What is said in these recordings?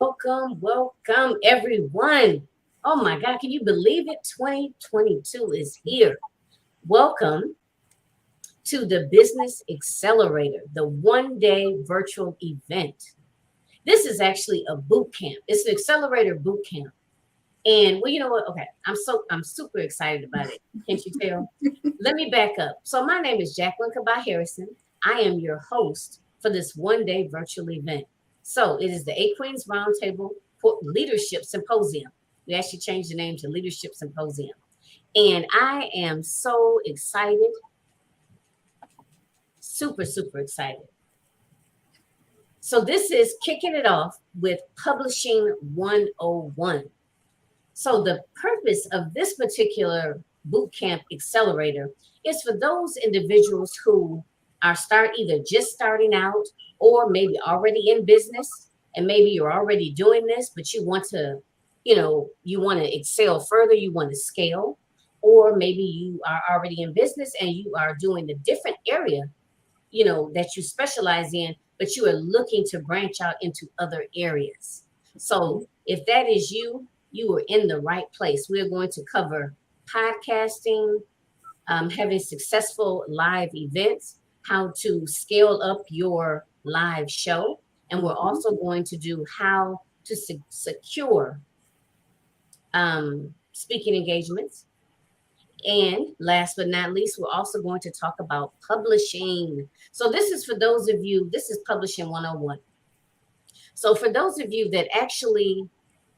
Welcome, everyone. Oh my God, can you believe it? 2022 is here. Welcome to the Business Accelerator, the 1 day virtual event. This is actually a boot camp. It's an accelerator boot camp. And well, you know what? Okay, I'm super excited about it. Can't you tell? Let me back up. So my name is Jacqueline Kabah Harrison. I am your host for this 1 day virtual event. So it is the Eight Queens Roundtable Leadership Symposium. We actually changed the name to Leadership Symposium. And I am so excited, super excited. So this is kicking it off with Publishing 101. So the purpose of this particular bootcamp accelerator is for those individuals who are either just starting out or maybe already in business, and maybe you're already doing this, but you want to, you want to excel further, you want to scale, or maybe you are already in business and you are doing a different area, that you specialize in, but you are looking to branch out into other areas. So if that is you, you are in the right place. We're going to cover podcasting, having successful live events, how to scale up your live show. And we're also going to do how to secure speaking engagements. And last but not least, we're also going to talk about publishing. So this is for those of you, this is Publishing 101. So for those of you that actually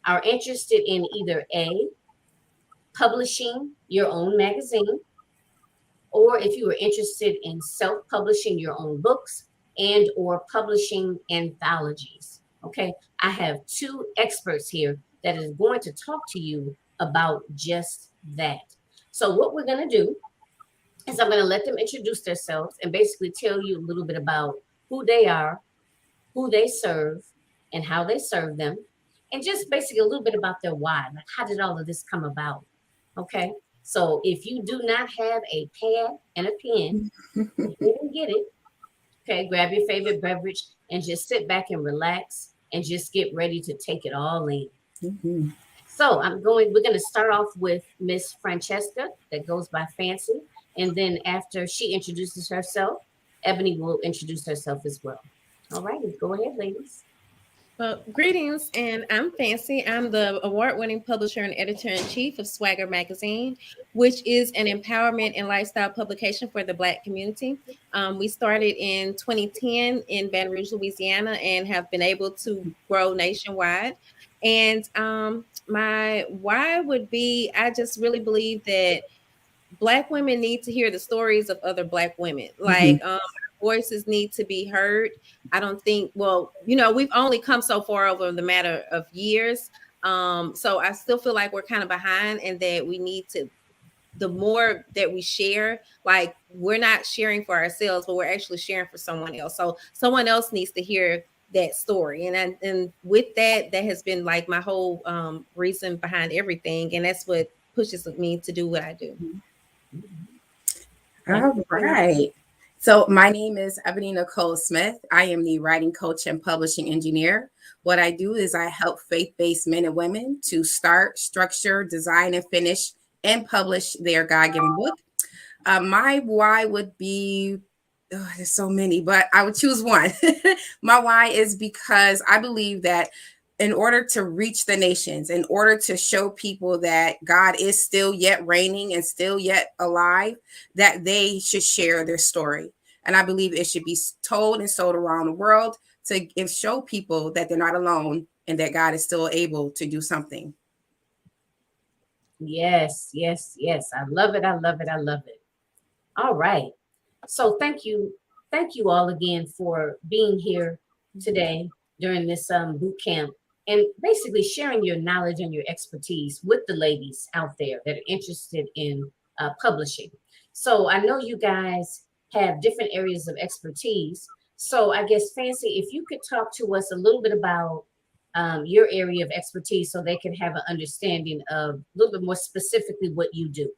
are interested in either A, publishing your own magazine, or if you are interested in self-publishing your own books and or publishing anthologies. Okay, I have two experts here that is going to talk to you about just that. So what we're going to do is I'm going to let them introduce themselves and basically tell you a little bit about who they are, who they serve, and how they serve them, and just basically a little bit about their why. Like, how did all of this come about? Okay. So if you do not have a pad and a pen, you can get it. Okay. Grab your favorite beverage and just sit back and relax and just get ready to take it all in. Mm-hmm. So we're going to start off with Miss Francheska, that goes by Fancy. And then after she introduces herself, Ebony will introduce herself as well. All right. Go ahead, ladies. Well, greetings, and I'm Fancy. I'm the award-winning publisher and editor-in-chief of Swagger Magazine, which is an empowerment and lifestyle publication for the Black community. We started in 2010 in Baton Rouge, Louisiana, and have been able to grow nationwide. And my why would be, I just really believe that Black women need to hear the stories of other Black women. Like, voices need to be heard. I don't think, we've only come so far over the matter of years. So I still feel like we're kind of behind, and that we need to, the more that we share, like, we're not sharing for ourselves, but we're actually sharing for someone else. So someone else needs to hear that story. And with that has been like my whole reason behind everything. And that's what pushes me to do what I do. All right. So my name is Ebony Nicole Smith. I am the writing coach and publishing engineer. What I do is I help faith-based men and women to start, structure, design, and finish and publish their God-given book. My why would be, there's so many, but I would choose one. My why is because I believe that in order to reach the nations, in order to show people that God is still yet reigning and still yet alive, that they should share their story. And I believe it should be told and sold around the world to show people that they're not alone and that God is still able to do something. Yes. I love it. All right. So thank you all again for being here today during this boot camp, and basically sharing your knowledge and your expertise with the ladies out there that are interested in publishing. So I know you guys have different areas of expertise. So I guess, Fancy, if you could talk to us a little bit about your area of expertise so they can have an understanding of a little bit more specifically what you do.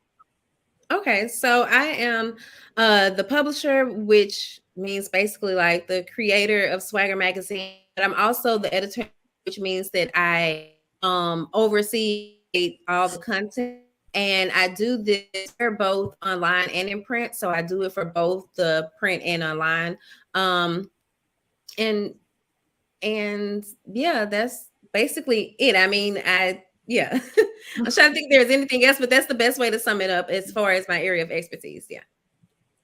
Okay, so I am the publisher, which means basically like the creator of Swagger Magazine, but I'm also the editor which means that I oversee all the content. And I do this for both online and in print. So I do it for both the print and online. Um, and and yeah, that's basically it. I mean, yeah. I'm trying to think if there's anything else, but that's the best way to sum it up as far as my area of expertise. Yeah.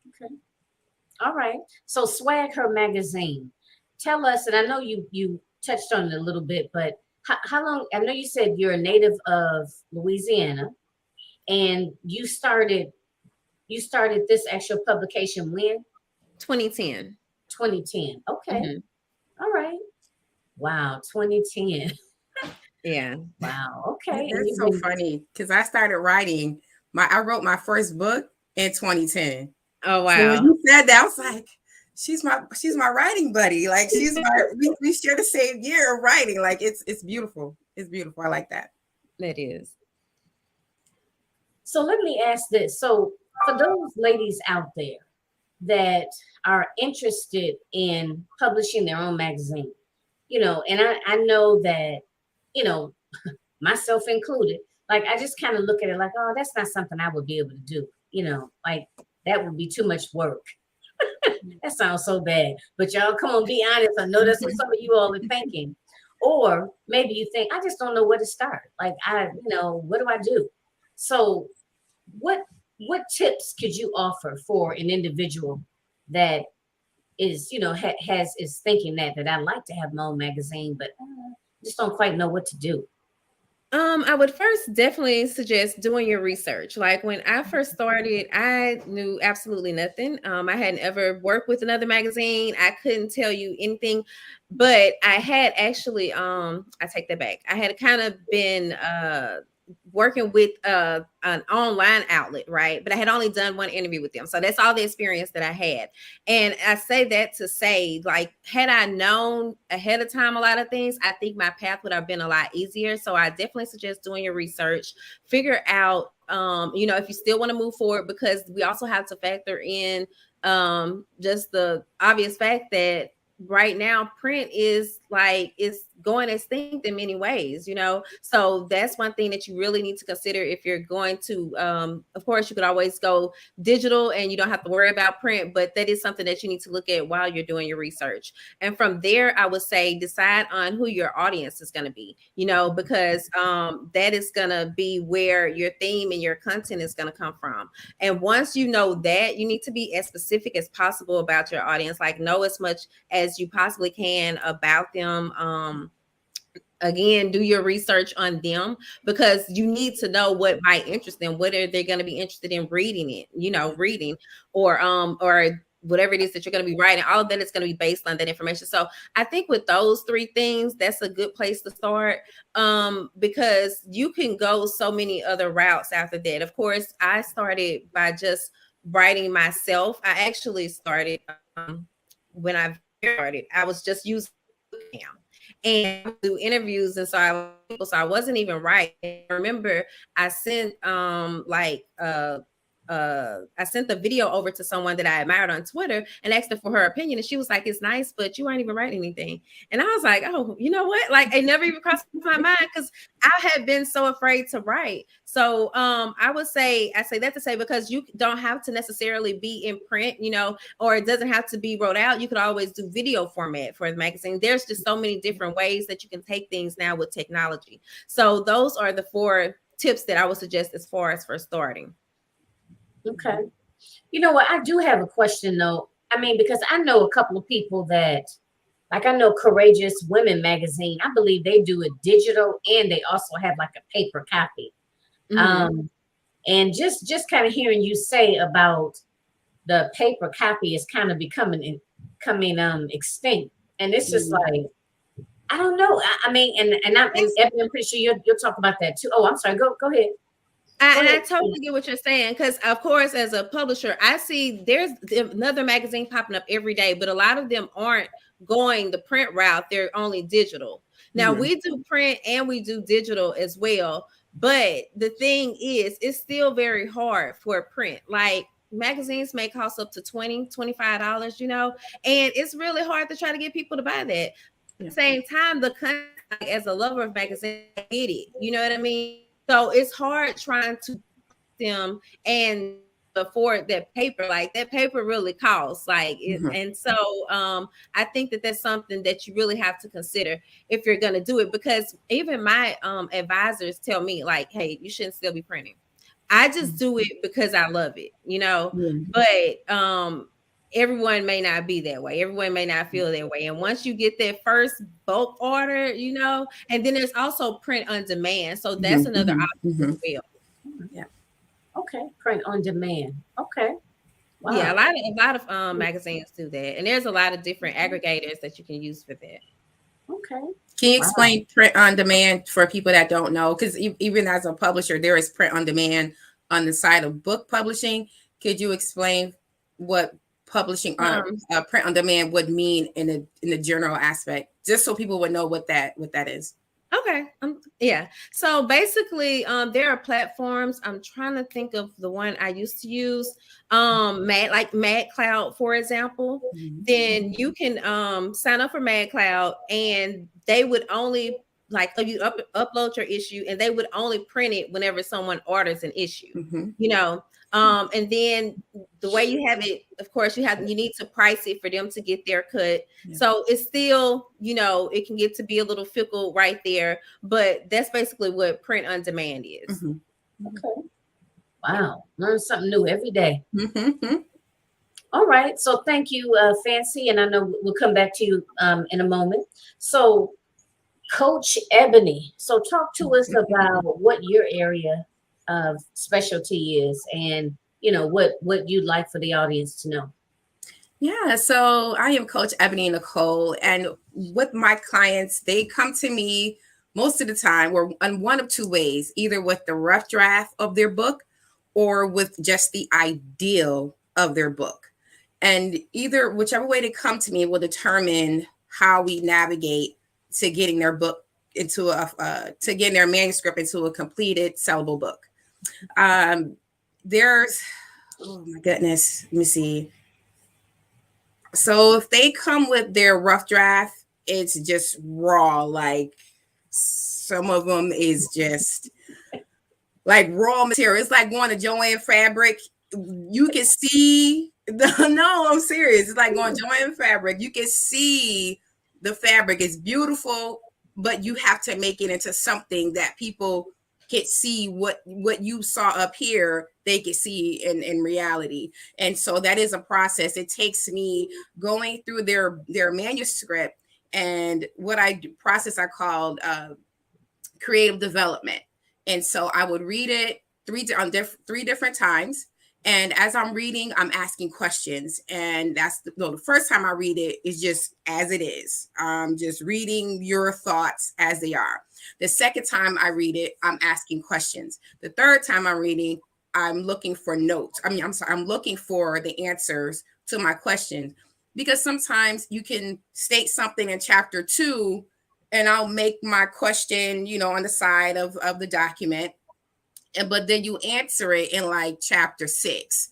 Okay. All right. So Swag Her magazine. Tell us, and I know you touched on it a little bit, but how long? I know you said you're a native of Louisiana, and you started this actual publication when? 2010. 2010. Okay. Mhm. All right. Wow. 2010. Yeah. Wow. Okay. And That's you've so been funny because I started writing I wrote my first book in 2010. Oh So when wow. you said that, I was like, she's my writing buddy. Like we share the same year of writing. Like it's beautiful. It's beautiful. I like that. That is. So let me ask this. So for those ladies out there that are interested in publishing their own magazine, and I know that, you know, myself included, like I just kind of look at it like, oh, that's not something I would be able to do, like that would be too much work. That sounds so bad. But y'all, come on, be honest. I know that's what some of you all are thinking. Or maybe you think, I just don't know where to start. Like what do I do? So what what tips could you offer for an individual that is is thinking that I'd like to have my own magazine, but just don't quite know what to do? I would first definitely suggest doing your research. Like when I first started, I knew absolutely nothing. I hadn't ever worked with another magazine. I couldn't tell you anything, but I had actually, I take that back. I had kind of been working with an online outlet, right? But I had only done one interview with them. So that's all the experience that I had. And I say that to say, like, had I known ahead of time a lot of things, I think my path would have been a lot easier. So I definitely suggest doing your research, figure out, if you still want to move forward, because we also have to factor in just the obvious fact that right now print is going extinct in many ways, so that's one thing that you really need to consider if you're going to of course you could always go digital and you don't have to worry about print, but that is something that you need to look at while you're doing your research. And from there, I would say decide on who your audience is going to be, because that is going to be where your theme and your content is going to come from. And once you know that, you need to be as specific as possible about your audience, like know as much as you possibly can about them. Again, do your research on them, because you need to know what might interest them, whether they're going to be interested in reading it, reading or whatever it is that you're going to be writing. All of that is going to be based on that information. So I think with those three things, that's a good place to start, because you can go so many other routes after that. Of course, I started by just writing myself. I actually started when I started, I was just using Cam and do interviews, and so I wasn't even writing. I remember I sent I sent the video over to someone that I admired on Twitter and asked her for her opinion. And she was like, "It's nice, but you aren't even writing anything." And I was like, "Oh, you know what? Like, it never even crossed my mind, because I had been so afraid to write." So I say that to say, because you don't have to necessarily be in print, or it doesn't have to be wrote out. You could always do video format for the magazine. There's just so many different ways that you can take things now with technology. So those are the 4 tips that I would suggest as far as for starting. Okay. You know what? I do have a question though. I mean, because I know a couple of people that, like, I know Courageous Women magazine. I believe they do it digital and they also have like a paper copy. Mm-hmm. And just kind of hearing you say about the paper copy is kind of becoming extinct, and it's just like, I don't know. I mean, and Ebony, I'm pretty sure you'll talk about that too. Oh, I'm sorry. Go ahead. I totally get what you're saying, because of course, as a publisher, I see there's another magazine popping up every day, but a lot of them aren't going the print route. They're only digital. Now we do print and we do digital as well, but the thing is, it's still very hard for print. Like, magazines may cost up to $20-$25, and it's really hard to try to get people to buy that. At the same time, the content as a lover of magazines, I get it. You know what I mean? So it's hard trying to them and afford that paper. Like that paper really costs. Like it, and so I think that that's something that you really have to consider if you're gonna do it, because even my advisors tell me, like, hey, you shouldn't still be printing. I just do it because I love it, you know. But everyone may not be that way. Everyone may not feel that way. And once you get that first bulk order, you know, and then there's also print on demand. So that's another option as well. Yeah. Okay, print on demand. Okay. Wow. Yeah, a lot of magazines do that. And there's a lot of different aggregators that you can use for that. Okay. Can you explain print on demand for people that don't know? Because even as a publisher, there is print on demand on the side of book publishing. Could you explain what publishing on print on demand would mean in the general aspect, just so people would know what that is? Okay. Yeah. So basically, there are platforms. I'm trying to think of the one I used to use. Mad Cloud, for example. Then you can sign up for Mad Cloud, and they would only you upload your issue, and they would only print it whenever someone orders an issue. You know, and then the way you have it, of course, you need to price it for them to get their cut. So it's still, you know, it can get to be a little fickle right there, but that's basically what print on demand is. Okay. Wow. Learn something new every day. All right. So thank you, Fancy. And I know we'll come back to you in a moment. So Coach Ebony, so talk to us about what your area of specialty is, and you know what you'd like for the audience to know. Yeah, so I am Coach Ebony Nicole, and with my clients, they come to me most of the time or in one of two ways, either with the rough draft of their book or with just the ideal of their book. And whichever way they come to me will determine how we navigate to getting their book into to getting their manuscript into a completed sellable book. There's, oh my goodness, let me see. So if they come with their rough draft, it's just raw. Like some of them is just like raw material. It's like going to Joanne Fabric. You can see no, I'm serious. It's like going to Joanne Fabric. You can see the fabric is beautiful, but you have to make it into something that people can see what you saw up here, they can see in reality. And so that is a process. It takes me going through their manuscript, and what I called creative development. And so I would read it three different times. And as I'm reading, I'm asking questions. And that's the first time I read it is just as it is. Just reading your thoughts as they are. The second time I read it, I'm asking questions. The third time I'm reading, I'm looking for notes. I'm looking for the answers to my questions, because sometimes you can state something in chapter 2 and I'll make my question, on the side of the document. But then you answer it in like chapter 6.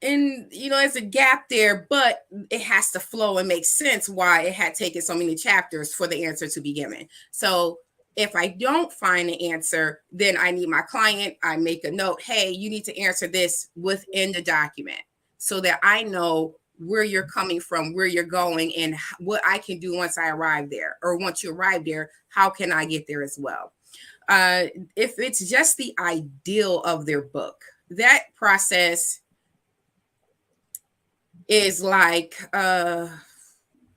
And, there's a gap there, but it has to flow and make sense why it had taken so many chapters for the answer to be given. So if I don't find the answer, then I need my client. I make a note, hey, you need to answer this within the document so that I know where you're coming from, where you're going, and what I can do once I arrive there, or once you arrive there, how can I get there as well? If it's just the ideal of their book, that process is like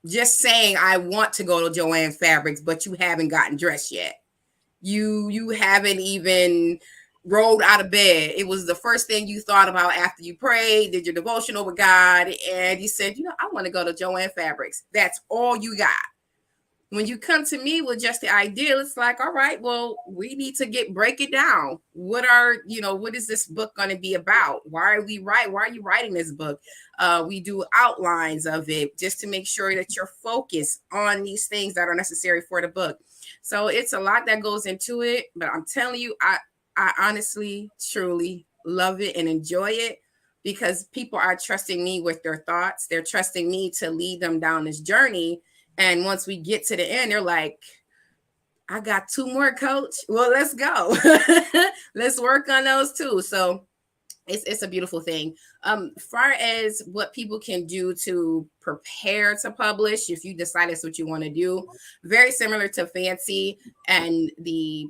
just saying, I want to go to Joanne Fabrics, but you haven't gotten dressed yet. You haven't even rolled out of bed. It was the first thing you thought about after you prayed, did your devotional with God, and you said, I want to go to Joanne Fabrics. That's all you got. When you come to me with just the ideal, it's like, all right, well, we need to break it down. What is this book going to be about? Why are you writing this book? We do outlines of it just to make sure that you're focused on these things that are necessary for the book. So it's a lot that goes into it, but I'm telling you, I honestly, truly love it and enjoy it, because people are trusting me with their thoughts. They're trusting me to lead them down this journey. And once we get to the end, they're like, I got 2 more, coach. Well, let's go. Let's work on those too. So it's a beautiful thing. Far as what people can do to prepare to publish, if you decide that's what you want to do, very similar to Fancy and the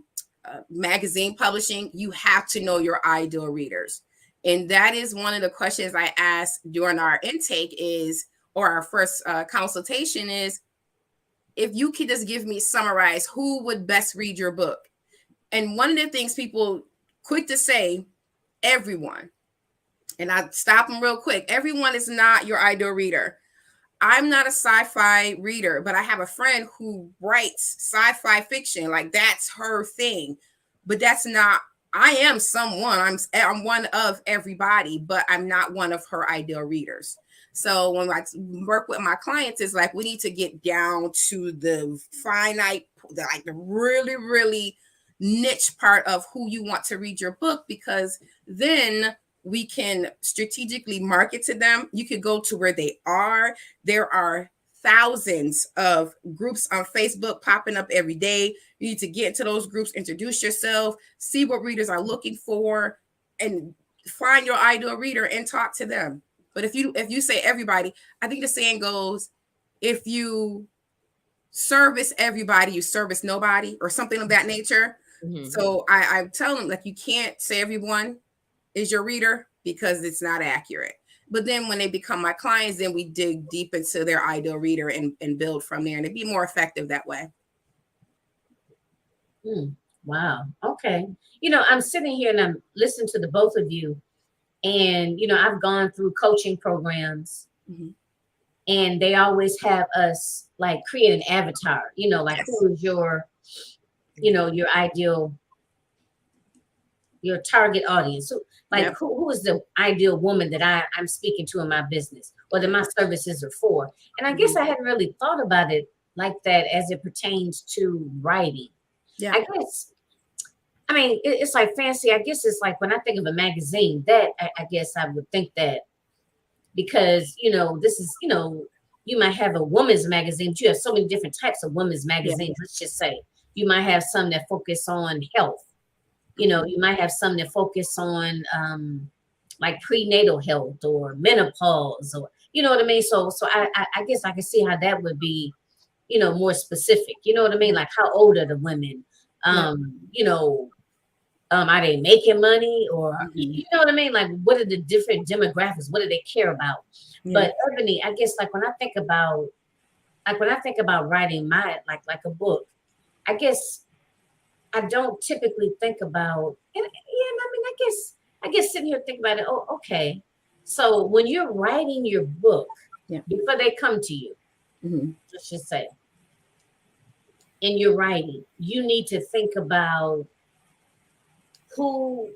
magazine publishing, you have to know your ideal readers. And that is one of the questions I asked during our intake is, or our first consultation is, if you could just give me summarize who would best read your book. And one of the things people quick to say, everyone. And I stop them real quick. Everyone is not your ideal reader. I'm not a sci-fi reader, but I have a friend who writes sci-fi fiction. Like that's her thing. But that's not, I am someone, I'm one of everybody, but I'm not one of her ideal readers. So when I work with my clients, it's like we need to get down to the finite, the really, really niche part of who you want to read your book, because then we can strategically market to them. You could go to where they are. There are thousands of groups on Facebook popping up every day. You need to get into those groups, introduce yourself, see what readers are looking for, and find your ideal reader and talk to them. But if you say everybody, I think the saying goes, if you service everybody, you service nobody, or something of that nature. Mm-hmm. So I tell them, like, you can't say everyone is your reader because it's not accurate. But then when they become my clients, then we dig deep into their ideal reader and build from there, and it'd be more effective that way. Wow. Okay. I'm sitting here and I'm listening to the both of you. And, I've gone through coaching programs, mm-hmm. and they always have us like create an avatar, like yes. Who is your, your ideal, your target audience. So like yep. who is the ideal woman that I'm speaking to in my business or that my services are for? And I mm-hmm. guess I hadn't really thought about it like that as it pertains to writing. Yeah. I mean, it's like Fancy. I guess it's like when I think of a magazine, that I guess I would think that because, this is, you might have a woman's magazine, but you have so many different types of women's magazines. Yeah. Let's just say you might have some that focus on health. You might have some that focus on like prenatal health or menopause, or, you know what I mean? So I guess I can see how that would be, more specific. You know what I mean? Like how old are the women? Are they making money, or you know what I mean? Like, what are the different demographics? What do they care about? Yeah. But Ebony, I guess when I think about writing my like a book, I guess I don't typically think about. And I guess sitting here thinking about it. Oh, okay. So when you're writing your book, before they come to you, let's just say, in your writing, you need to think about who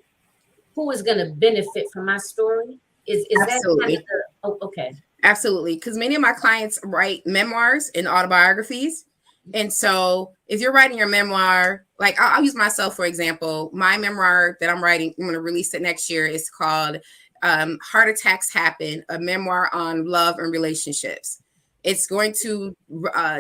is going to benefit from my story. Is absolutely. That kind of okay? Absolutely, because many of my clients write memoirs and autobiographies, and so if you're writing your memoir, like I'll use myself for example. My memoir that I'm writing, I'm going to release it next year. Is called "Heart Attacks Happen: A Memoir on Love and Relationships." It's going to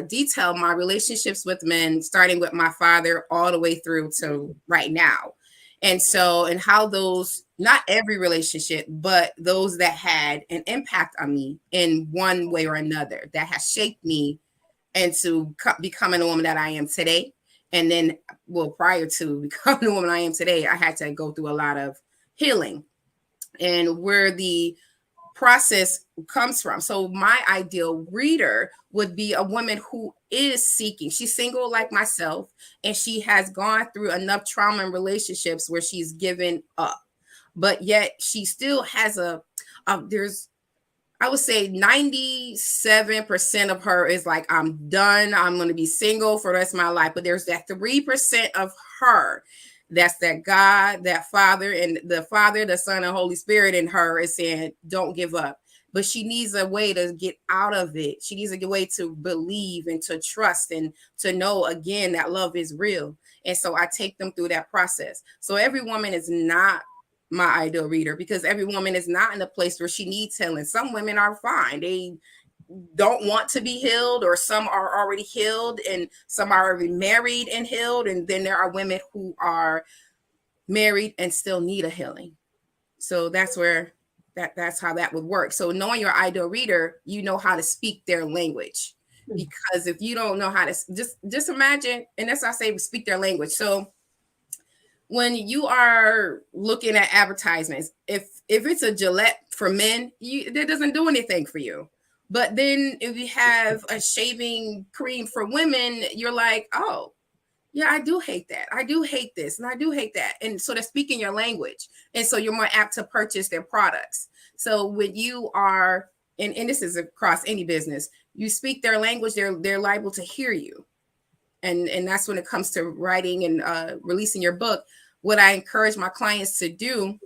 detail my relationships with men, starting with my father all the way through to right now. And so, and how those, not every relationship, but those that had an impact on me in one way or another, that has shaped me into becoming the woman that I am today. And then, well, prior to becoming the woman I am today, I had to go through a lot of healing, and where the process comes from. So my ideal reader would be a woman who is seeking. She's single like myself, and she has gone through enough trauma in relationships where she's given up, but yet she still has there's, I would say 97% of her is like, I'm done. I'm going to be single for the rest of my life. But there's that 3% of her that's that God, that Father, and the Father, the Son, and Holy Spirit in her is saying, don't give up. But she needs a way to get out of it. She needs a way to believe and to trust and to know, again, that love is real. And so I take them through that process. So every woman is not my ideal reader, because every woman is not in a place where she needs healing. Some women are fine. They don't want to be healed, or some are already healed and some are already married and healed. And then there are women who are married and still need a healing. So that's where that's how that would work. So knowing your ideal reader, you know how to speak their language. Because if you don't know how to just imagine, and that's why I say speak their language. So when you are looking at advertisements, if it's a Gillette for men, that doesn't do anything for you. But then if you have a shaving cream for women, you're like, oh, yeah, I do hate that. I do hate this, and I do hate that. And so they're speaking your language. And so you're more apt to purchase their products. So when you are, and this is across any business, you speak their language, they're liable to hear you. And that's when it comes to writing and releasing your book. What I encourage my clients to do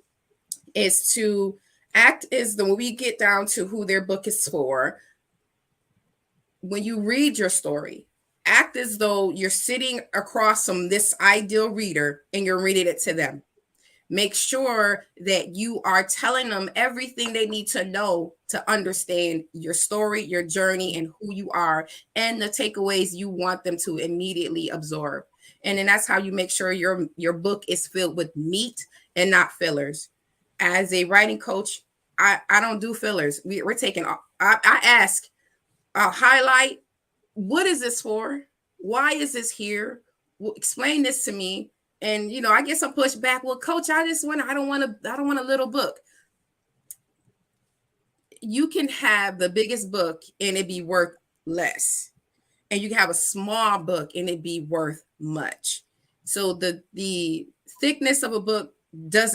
is to act as though, when we get down to who their book is for, when you read your story, act as though you're sitting across from this ideal reader and you're reading it to them. Make sure that you are telling them everything they need to know to understand your story, your journey, and who you are, and the takeaways you want them to immediately absorb. And then that's how you make sure your book is filled with meat and not fillers. As a writing coach, I don't do fillers. We're taking, I ask, I'll highlight, what is this for? Why is this here? Well, explain this to me. And, you know, I get some pushback. Well, coach, I don't want a little book. You can have the biggest book and it be worth less. And you can have a small book and it be worth much. So the thickness of a book does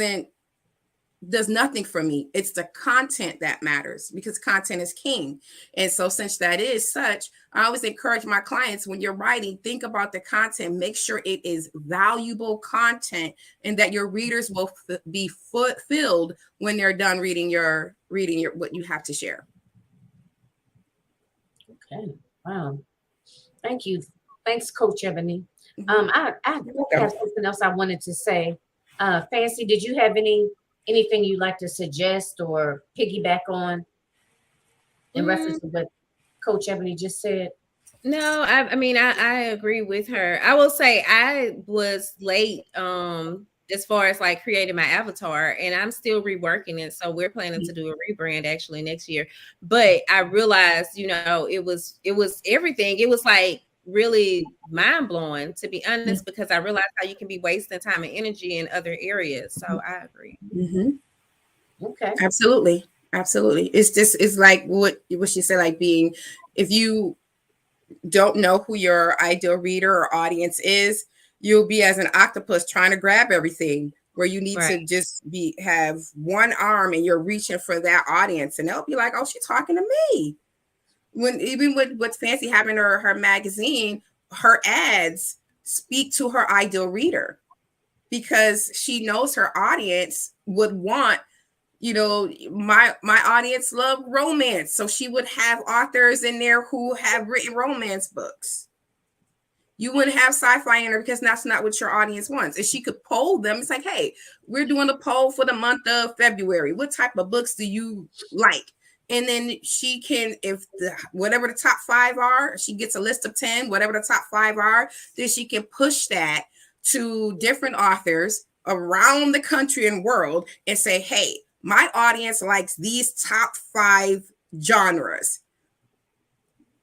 nothing for me. It's the content that matters, because content is king. And so since that is such, I always encourage my clients, when you're writing, think about the content, make sure it is valuable content, and that your readers will be filled when they're done reading your what you have to share. Okay. Wow. Thank you. Thanks, Coach Ebony. I have something else I wanted to say. Fancy, did you have anything you'd like to suggest or piggyback on in reference to what Coach Ebony just said? No, I mean, I agree with her. I will say I was late as far as like creating my avatar, and I'm still reworking it. So we're planning to do a rebrand actually next year. But I realized, you know, it was everything. It was like really mind blowing, to be honest, because I realized how you can be wasting time and energy in other areas. So I agree. Okay. Absolutely. It's like what she said, like being, if you don't know who your ideal reader or audience is, you'll be as an octopus trying to grab everything, where you need to just have one arm and you're reaching for that audience, and they'll be like, oh, she's talking to me. When even with what's Fancy having her magazine, her ads speak to her ideal reader, because she knows her audience would want, you know, my audience love romance. So she would have authors in there who have written romance books. You wouldn't have sci-fi in there because that's not what your audience wants. And she could poll them. It's like, hey, we're doing a poll for the month of February. What type of books do you like? And then she can, whatever the top 5 are, she gets a list of 10, whatever the top 5 are, then she can push that to different authors around the country and world and say, hey, my audience likes these top 5 genres.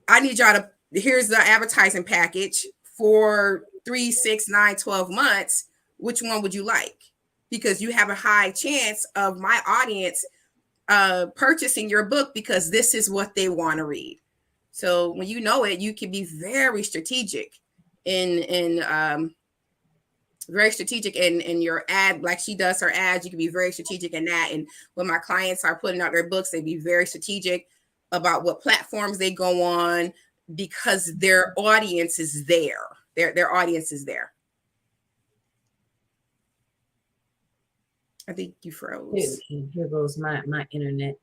I need y'all to, here's the advertising package for 3, 6, 9, 12 months. Which one would you like? Because you have a high chance of my audience purchasing your book because this is what they want to read. So when you know it, you can be very strategic in your ad, like she does her ads. You can be very strategic in that. And when my clients are putting out their books, they be very strategic about what platforms they go on, because their audience is there. Their audience is there. I think you froze. Here goes my internet.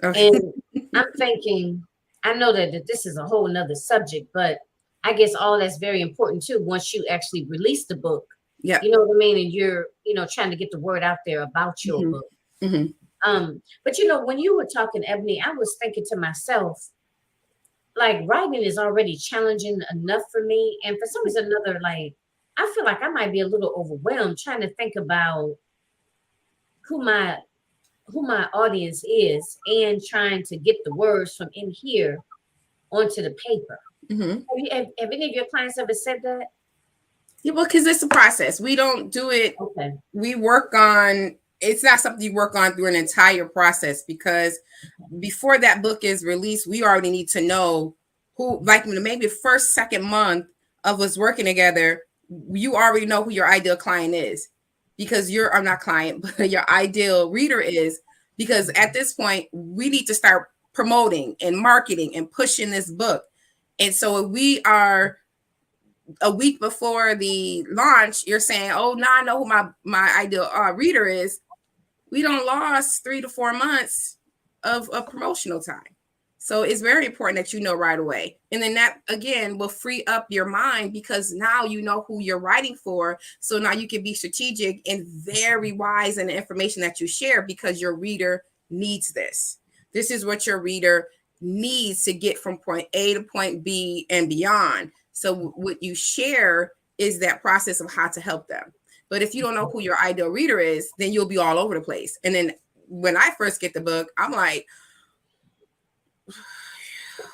Okay. And I'm thinking, I know that this is a whole nother subject, but I guess all that's very important too. Once you actually release the book, yeah, you know what I mean, and you're, you know, trying to get the word out there about your book. But you know, when you were talking, Ebony, I was thinking to myself, like writing is already challenging enough for me. And for some reason or another, like I feel like I might be a little overwhelmed trying to think about who my audience is and trying to get the words from in here onto the paper. Mm-hmm. Have any of your clients ever said that? Yeah, well, because it's a process. We don't do it. Okay. We work on, it's not something you work on through an entire process, because before that book is released, we already need to know who, like maybe the first, second month of us working together, you already know who your ideal client is, because I'm not client, but your ideal reader is, because at this point, we need to start promoting and marketing and pushing this book. And so if we are a week before the launch, you're saying, oh, now I know who my ideal reader is, we don't lost 3 to 4 months of promotional time. So it's very important that you know right away. And then that, again, will free up your mind, because now you know who you're writing for. So now you can be strategic and very wise in the information that you share, because your reader needs this. This is what your reader needs to get from point A to point B and beyond. So what you share is that process of how to help them. But if you don't know who your ideal reader is, then you'll be all over the place. And then when I first get the book, I'm like,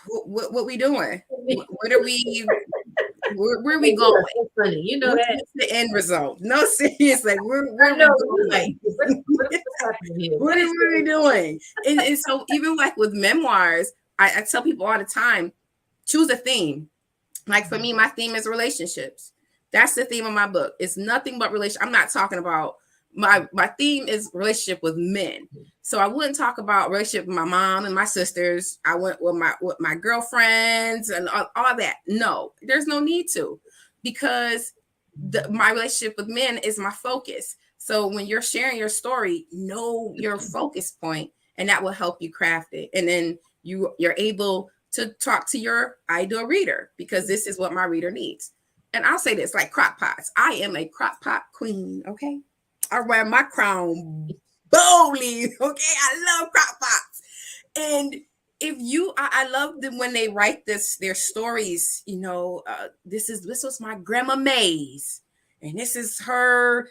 what we doing? What are we? Where are we going? It's funny, you know that. What's the end result? No, seriously, where I know. we Like, what's happening here? what are we doing? And so even like with memoirs, I tell people all the time, choose a theme. Like for me, my theme is relationships. That's the theme of my book. It's nothing but relation. I'm not talking about my theme is relationship with men. So I wouldn't talk about relationship with my mom and my sisters. I went with my girlfriends and all that. No, there's no need to, because my relationship with men is my focus. So when you're sharing your story, know your focus point, and that will help you craft it. And then you're able to talk to your ideal reader, because this is what my reader needs. And I'll say this, like crock pots. I am a crock pot queen, okay? I wear my crown boldly, okay? I love crock pots. And if I love them when they write their stories, this was my grandma May's, and this is her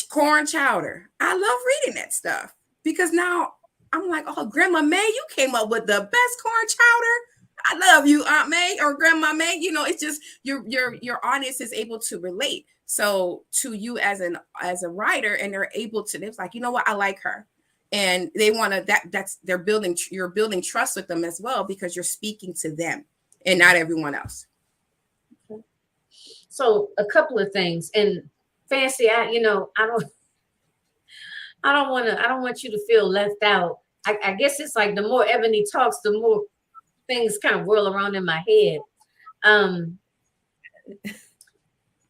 corn chowder. I love reading that stuff, because now I'm like, oh, Grandma May, you came up with the best corn chowder. I love you, Aunt May or Grandma May. It's just your audience is able to relate. So to you as a writer, and they're able to, they're like, you know what, I like her. And they want to, you're building trust with them as well, because you're speaking to them and not everyone else. So a couple of things. And Fancy, I don't want you to feel left out. I guess it's like the more Ebony talks, the more things kind of whirl around in my head.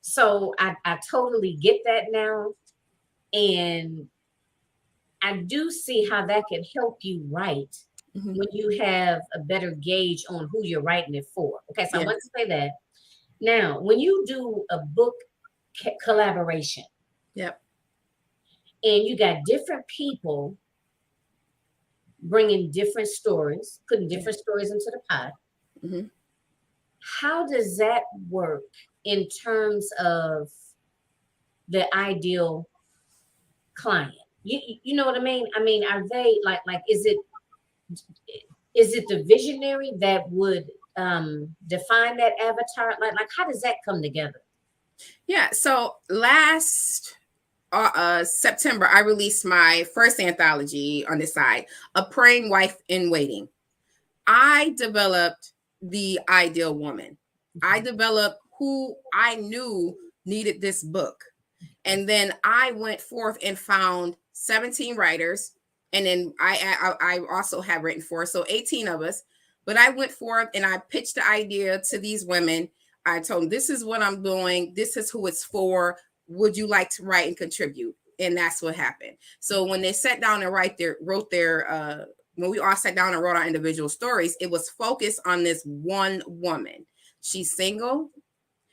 So I totally get that now. And I do see how that can help you write when you have a better gauge on who you're writing it for. Okay, so yes. I want to say that. Now, when you do a book collaboration, yep, and you got different people bringing different stories, putting different stories into the pot, how does that work in terms of the ideal client? You know what I mean? I mean, are they like is it the visionary that would define that avatar? Like how does that come together? Yeah. So last September, I released my first anthology on this side, A Praying Wife in Waiting. I developed the ideal woman. I developed who I knew needed this book. And then I went forth and found 17 writers. And then I also have written for, so 18 of us. But I went forth and I pitched the idea to these women. I told them, this is what I'm doing. This is who it's for. Would you like to write and contribute? And that's what happened. So when they sat down and wrote their when we all sat down and wrote our individual stories, it was focused on this one woman. She's single.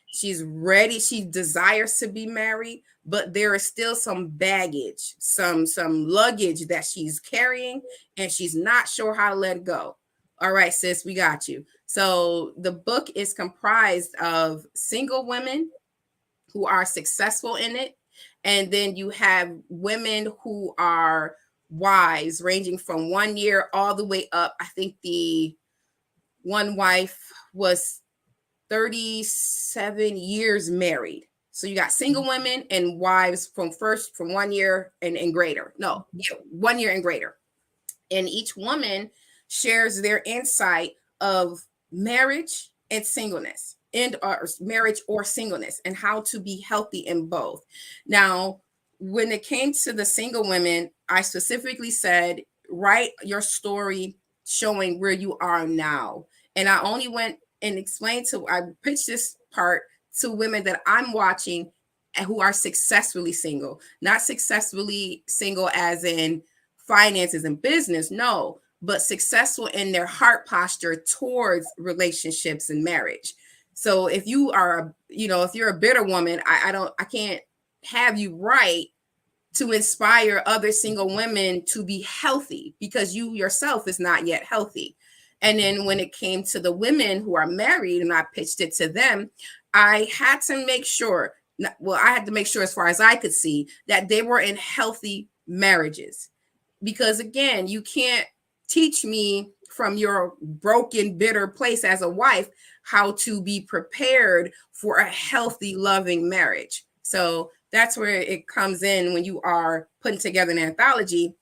She's ready. She desires to be married, but there is still some baggage, some luggage that she's carrying, and she's not sure how to let it go. All right, sis, we got you. So the book is comprised of single women who are successful in it. And then you have women who are wives, ranging from 1 year all the way up. I think the one wife was 37 years married. So you got single women and wives from 1 year and greater. No, yeah, 1 year and greater. And each woman shares their insight of marriage and singleness, and or marriage or singleness, and how to be healthy in both. Now, when it came to the single women, I specifically said, write your story showing where you are now. And I only went and I pitched this part to women that I'm watching who are successfully single, not successfully single as in finances and business, no, but successful in their heart posture towards relationships and marriage. So if you are, if you're a bitter woman, I can't have you write to inspire other single women to be healthy, because you yourself is not yet healthy. And then when it came to the women who are married, and I pitched it to them, I had to make sure, as far as I could see, that they were in healthy marriages. Because again, you can't teach me from your broken, bitter place as a wife how to be prepared for a healthy, loving marriage. So that's where it comes in when you are putting together an anthology,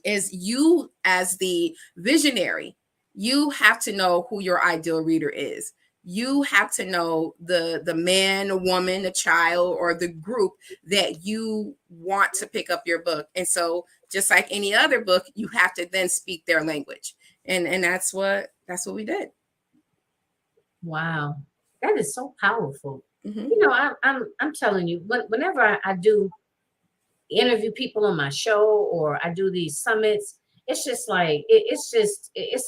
is you as the visionary, you have to know who your ideal reader is. You have to know the man, the woman, the child, or the group that you want to pick up your book. And so just like any other book, you have to then speak their language. And that's what we did. Wow. That is so powerful. I'm telling you, whenever I do interview people on my show, or I do these summits, it's just like it's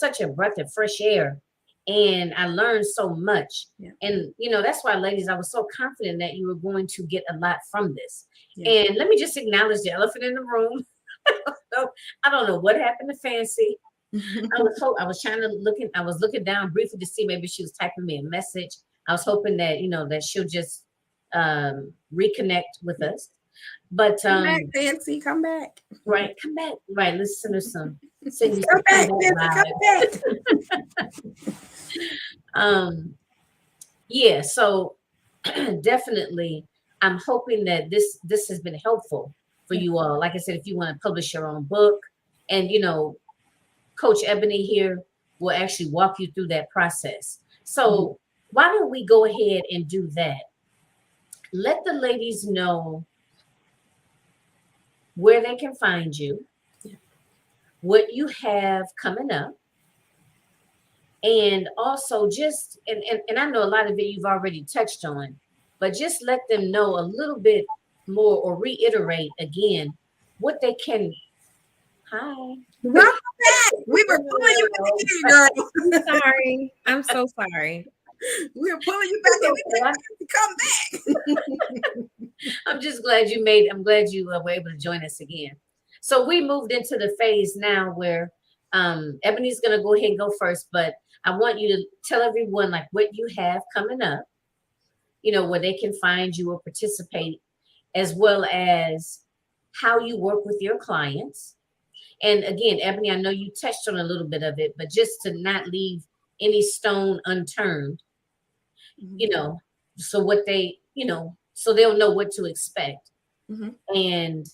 such a breath of fresh air, and I learned so much. Yeah. And that's why, ladies, I was so confident that you were going to get a lot from this. Yeah. And let me just acknowledge the elephant in the room. I don't know what happened to Fancy. I was looking down briefly to see maybe she was typing me a message. I was hoping that that she'll just reconnect with us. But come back, Fancy, come back. Right, come back. Right, let's send her some. Come back, Fancy, come back. Yeah. So definitely, I'm hoping that this has been helpful for you all. Like I said, if you want to publish your own book, and Coach Ebony here will actually walk you through that process. So why don't we go ahead and do that? Let the ladies know where they can find you, what you have coming up, and also just, and I know a lot of it you've already touched on, but just let them know a little bit more, or reiterate again what they can. Hi. Welcome back. We were pulling you back in, girl. I'm sorry. I'm so sorry. We were pulling you back in. Come back. I'm glad you were able to join us again. So we moved into the phase now where Ebony's going to go ahead and go first, but I want you to tell everyone like what you have coming up, where they can find you or participate, as well as how you work with your clients. And again, Ebony, I know you touched on a little bit of it, but just to not leave any stone unturned, so what they, so they'll know what to expect. Mm-hmm. And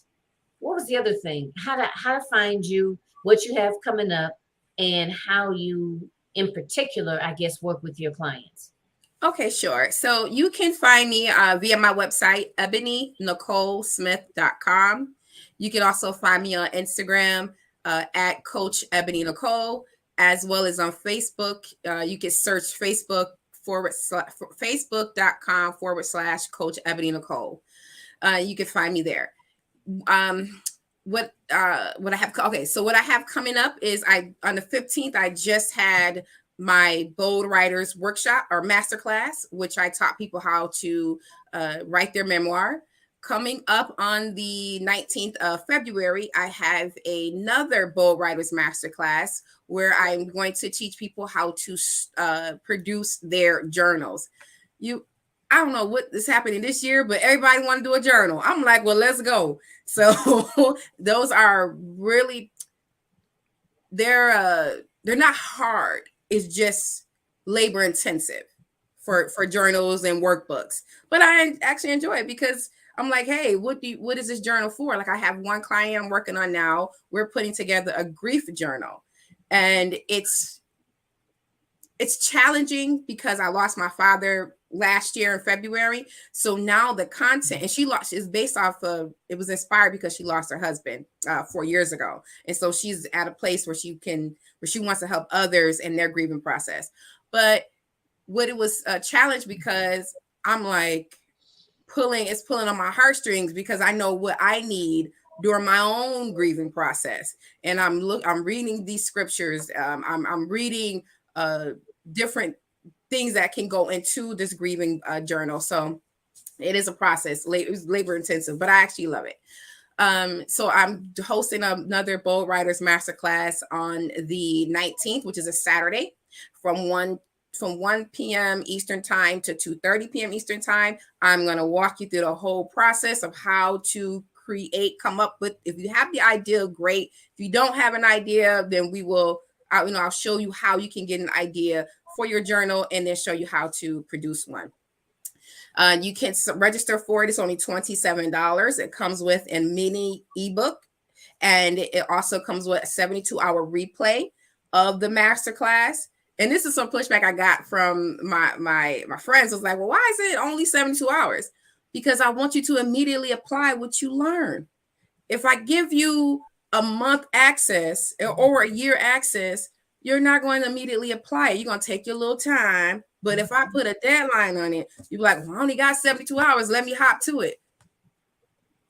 what was the other thing? How to find you, what you have coming up, and how you, in particular, I guess, work with your clients. Okay, sure. So you can find me via my website, ebonynicolesmith.com. You can also find me on Instagram at Coach Ebony Nicole, as well as on Facebook. You can search facebook.com/Coach Ebony Nicole. You can find me there. What I have. Okay, so what I have coming up is on the 15th, I just had my Bold Writers workshop or masterclass, which I taught people how to write their memoir. coming up on the 19th of February, I have another Bold Writers Masterclass where I'm going to teach people how to produce their journals. I don't know what is happening this year, but everybody want to do a journal. I'm like, well, let's go. So those are really, they're not hard. It's just labor intensive for journals and workbooks. But I actually enjoy it because I'm like, hey, what is this journal for? Like, I have one client I'm working on now. We're putting together a grief journal, and it's challenging because I lost my father last year in February. So now the content, and is based off of, it was inspired because she lost her husband 4 years ago. And so she's at a place where she wants to help others in their grieving process. But what it was a challenge because I'm like pulling on my heartstrings because I know what I need during my own grieving process. And I'm reading these scriptures. I'm reading different things that can go into this grieving journal. So it is a process. It's labor intensive, but I actually love it. So I'm hosting another Bold Writers Masterclass on the 19th, which is a Saturday, from 1 p.m. Eastern time to 2:30 p.m. Eastern time. I'm going to walk you through the whole process of how to come up with, if you have the idea, great. If you don't have an idea, then I'll show you how you can get an idea for your journal and then show you how to produce one. You can register for it. It's only $27. It comes with a mini ebook, and it also comes with a 72-hour replay of the masterclass. And this is some pushback I got from my friends. I was like, well, why is it only 72 hours? Because I want you to immediately apply what you learn. If I give you a month access or a year access, you're not going to immediately apply it. You're going to take your little time. But if I put a deadline on it, you're like, well, I only got 72 hours. Let me hop to it.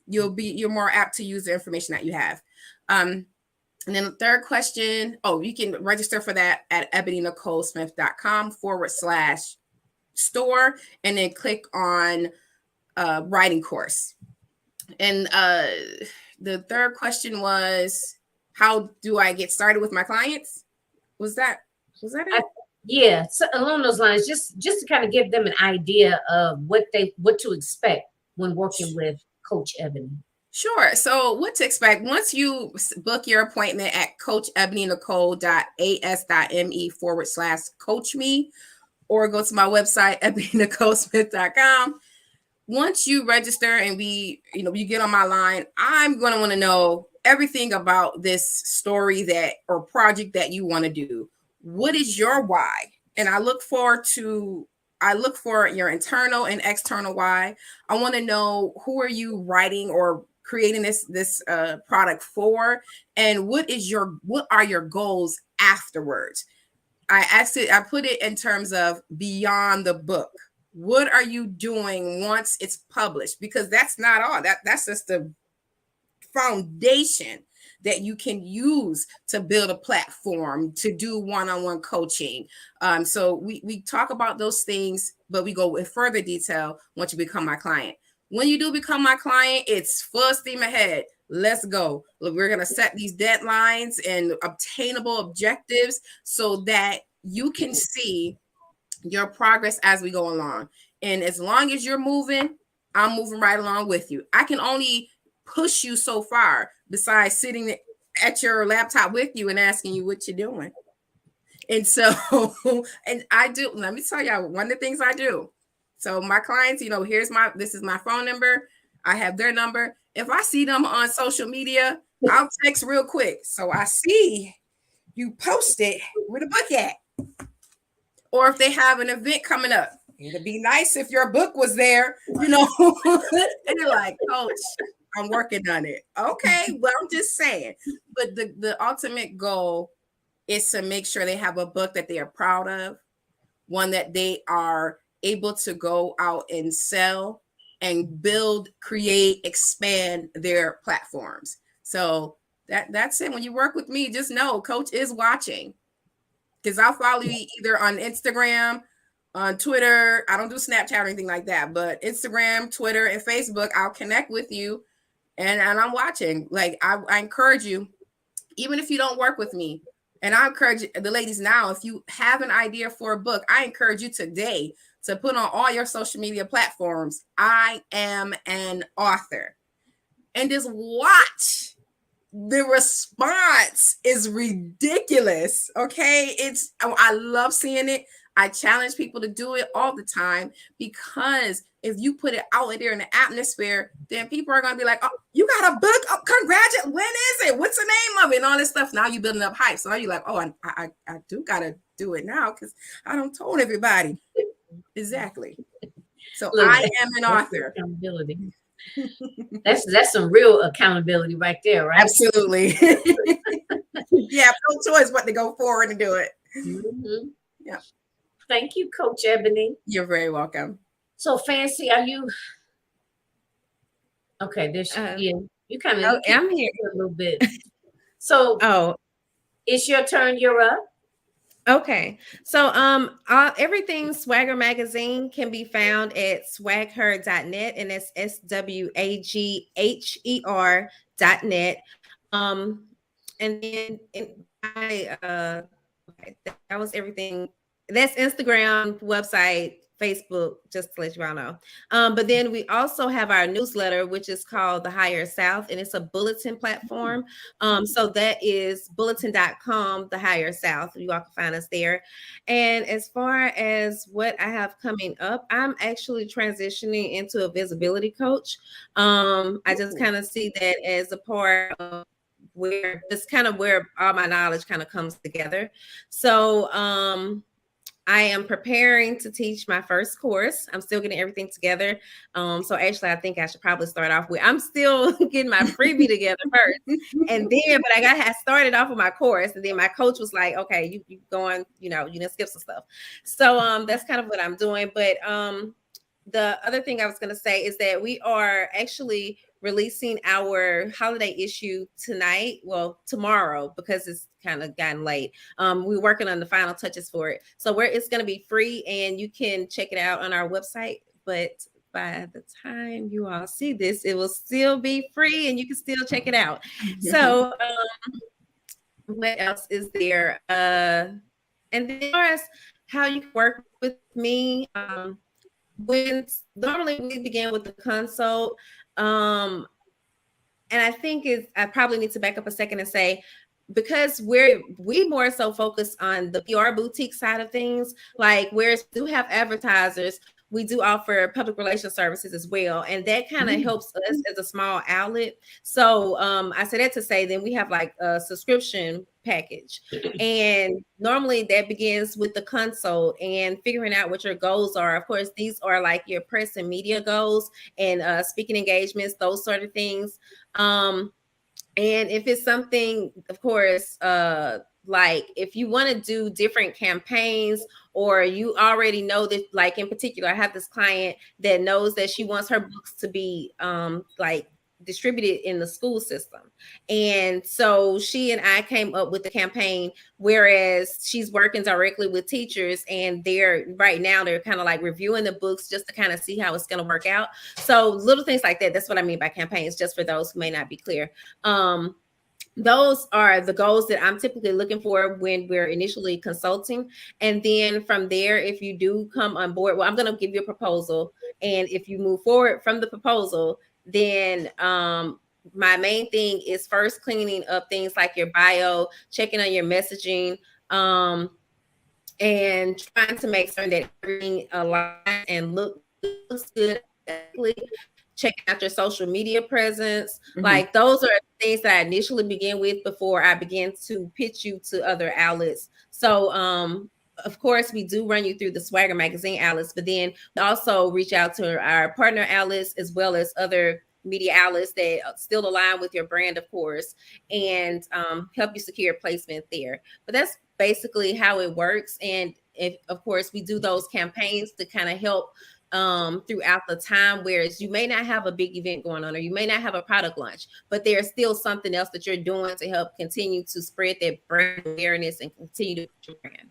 You're more apt to use the information that you have. And then the third question, you can register for that at ebonynicolesmith.com/store, and then click on writing course. And the third question was, how do I get started with my clients? Was that it? Yeah, so along those lines, just to kind of give them an idea of what to expect when working with Coach Ebony. Sure. So what to expect once you book your appointment at coachebonynicole.as.me/coach-me, or go to my website, ebonynicolesmith.com. Once you register and you get on my line, I'm going to want to know everything about this story or project that you want to do. What is your why? And I look for your internal and external why. I want to know, who are you writing or creating this product for, and what are your goals afterwards? I put it in terms of beyond the book. What are you doing once it's published? Because that's not all. That's just the foundation that you can use to build a platform to do one-on-one coaching. So we talk about those things, but we go in further detail once you become my client. When you do become my client, it's full steam ahead. Let's go. We're going to set these deadlines and obtainable objectives so that you can see your progress as we go along. And as long as you're moving, I'm moving right along with you. I can only push you so far besides sitting at your laptop with you and asking you what you're doing. And so, and let me tell y'all one of the things I do. So my clients, this is my phone number. I have their number. If I see them on social media, I'll text real quick. So I see you posted where the book at. Or if they have an event coming up, it'd be nice if your book was there, and they're like, Coach, I'm working on it. Okay, well, I'm just saying. But the ultimate goal is to make sure they have a book that they are proud of, one that they are able to go out and sell and build, create, expand their platforms. So that's it. When you work with me, just know Coach is watching, because I'll follow you either on Instagram on Twitter. I don't do Snapchat or anything like that, but Instagram, Twitter, and Facebook, I'll connect with you, and I'm watching. Like I encourage you, even if you don't work with me. And I encourage the ladies now, if you have an idea for a book, I encourage you today to put on all your social media platforms, I am an author. And just watch. The response is ridiculous. Okay. I love seeing it. I challenge people to do it all the time, because if you put it out there in the atmosphere, then people are going to be like, oh, you got a book? Oh, congratulations. When is it? What's the name of it? And all this stuff. Now you're building up hype. So now you're like, oh, I do got to do it now, because I don't told everybody. Exactly. So look, I am an author. Accountability. That's some real accountability right there, right? Absolutely. Yeah, no choice but to go forward and do it. Mm-hmm. Yeah. Thank you, Coach Ebony. You're very welcome. So, Fancy, are you okay? This you kind of I'm here a little bit. So, it's your turn. You're up. Okay. So everything Swagger Magazine can be found at swagher.net, and that's SWAGHER.net. And then that was everything. That's Instagram, website, Facebook, just to let you all know. But then we also have our newsletter, which is called The Higher South, and it's a bulletin platform. So that is bulletin.com, The Higher South. You all can find us there. And as far as what I have coming up, I'm actually transitioning into a visibility coach. I just kind of see that as a part of where all my knowledge kind of comes together. So I am preparing to teach my first course. I'm still getting everything together. So actually, I think I should probably start off with, I'm still getting my freebie together first. And then, but I started off with my course, and then my coach was like, okay, you going, you didn't skip some stuff. So that's kind of what I'm doing. But the other thing I was going to say is that we are actually releasing our holiday issue tomorrow, because it's kind of gotten late. We're working on the final touches for it. So it's going to be free, and you can check it out on our website. But by the time you all see this, it will still be free, and you can still check it out. So what else is there? And then as far as how you can work with me, normally we begin with the consult. And I think I probably need to back up a second and say, because we more so focus on the PR boutique side of things, like whereas we do have advertisers, we do offer public relations services as well. And that kind of helps us as a small outlet. So I say that to say, then we have like a subscription package. And normally that begins with the consult and figuring out what your goals are. Of course, these are like your press and media goals and speaking engagements, those sort of things. And if it's something, of course, like if you want to do different campaigns, or you already know that, like in particular, I have this client that knows that she wants her books to be like distributed in the school system. And so she and I came up with the campaign, whereas she's working directly with teachers, and they're kind of like reviewing the books just to kind of see how it's going to work out. So little things like that. That's what I mean by campaigns, just for those who may not be clear. Those are the goals that I'm typically looking for when we're initially consulting. And then from there, if you do come on board, I'm going to give you a proposal. And if you move forward from the proposal, then my main thing is first cleaning up things like your bio, checking on your messaging, and trying to make certain that everything aligns and looks good. Checking out your social media presence. Like those are things that I initially begin with before I begin to pitch you to other outlets. So of course, we do run you through the Swagger Magazine outlets, but then we also reach out to our partner outlets as well as other media outlets that still align with your brand, of course, and help you secure placement there. But that's basically how it works. And of course, we do those campaigns to kind of help throughout the time, whereas you may not have a big event going on, or you may not have a product launch, but there's still something else that you're doing to help continue to spread that brand awareness and continue to push your brand.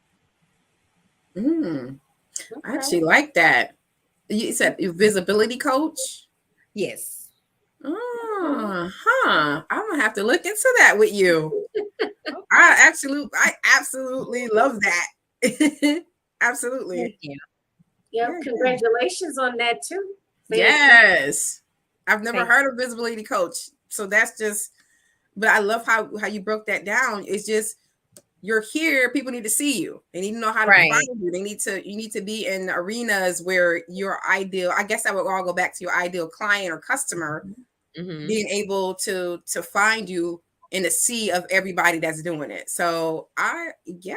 I actually like that. You said visibility coach? Yes. I'm gonna have to look into that with you. I absolutely love that. Absolutely. Thank you. Yep. Yeah. Congratulations on that too. Yes. I've never Thank heard of visibility coach. So that's just, but I love how you broke that down. It's just, you're here, people need to see you. They need to know how to Right. find you. You need to be in arenas where your ideal, I guess that would all go back to your ideal client or customer, being able to find you in a sea of everybody that's doing it. So okay.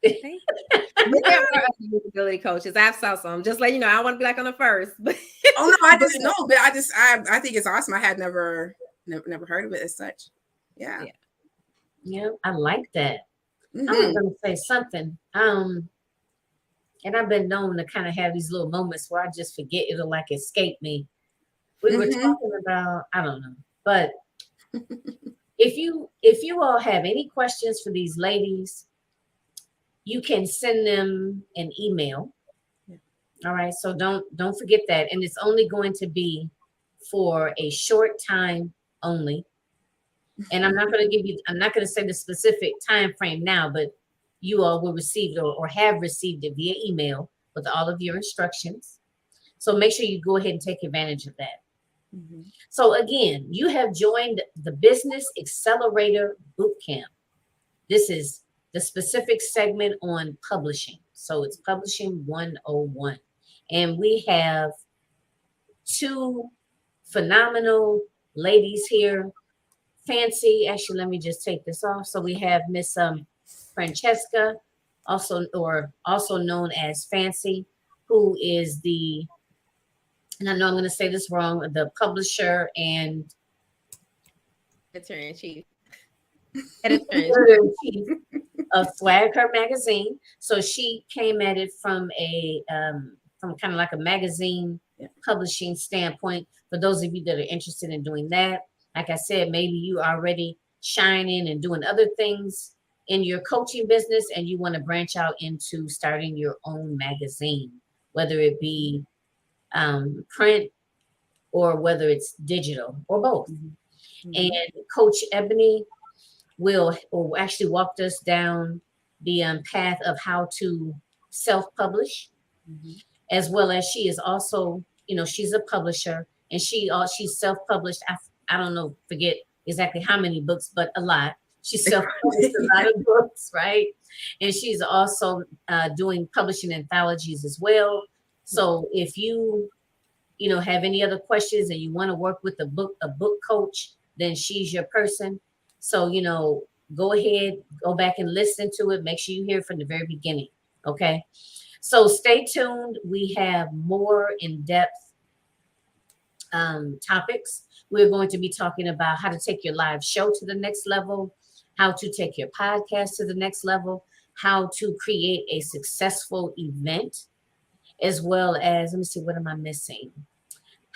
We have more other visibility coaches. I saw some. Just let you know, I want to be like on the first. But Oh no, I just know, but I think it's awesome. I had never heard of it as such. Yeah. Yeah, I like that. Mm-hmm. I'm gonna say something. And I've been known to kind of have these little moments where I just forget, it'll like escape me. We were talking about, I don't know, but if you all have any questions for these ladies, you can send them an email. All right, so don't forget that, and it's only going to be for a short time only. And I'm not going to say the specific time frame now, but you all will receive it or have received it via email with all of your instructions. So make sure you go ahead and take advantage of that. So again, you have joined the Business Accelerator Bootcamp. This is the specific segment on publishing. So it's Publishing 101. And we have two phenomenal ladies here. Fancy, actually, let me just take this off. So we have Miss Francheska, also known as Fancy, who is and I know I'm going to say this wrong, the publisher and editor-in-chief of Swagger magazine. So she came at it from from kind of like a magazine publishing standpoint. For those of you that are interested in doing that, like I said, maybe you already shining and doing other things in your coaching business and you want to branch out into starting your own magazine, whether it be print or whether it's digital or both. And Coach Ebony will actually walk us down the path of how to self-publish, as well as she is also, she's a publisher and she's self-published. I don't know, forget exactly how many books, but a lot. She's self-published a lot of books, right? And she's also doing publishing anthologies as well. So if you have any other questions and you want to work with a book coach, then she's your person. So, go ahead, go back and listen to it. Make sure you hear it from the very beginning. Okay. So stay tuned. We have more in-depth topics. We're going to be talking about how to take your live show to the next level, how to take your podcast to the next level, how to create a successful event, as well as, let me see, what am I missing?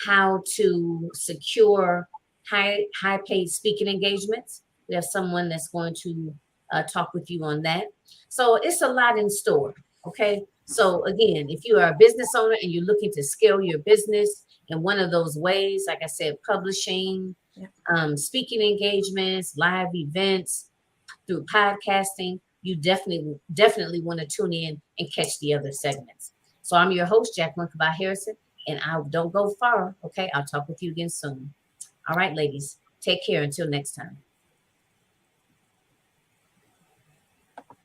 How to secure high paid speaking engagements. We have someone that's going to talk with you on that. So it's a lot in store. Okay. So again, if you are a business owner and you're looking to scale your business in one of those ways, like I said, publishing, speaking engagements, live events, through podcasting, you definitely want to tune in and catch the other segments. So I'm your host, Jacqueline Kabah Harrison, and I don't go far. Okay. I'll talk with you again soon. All right, ladies, take care until next time.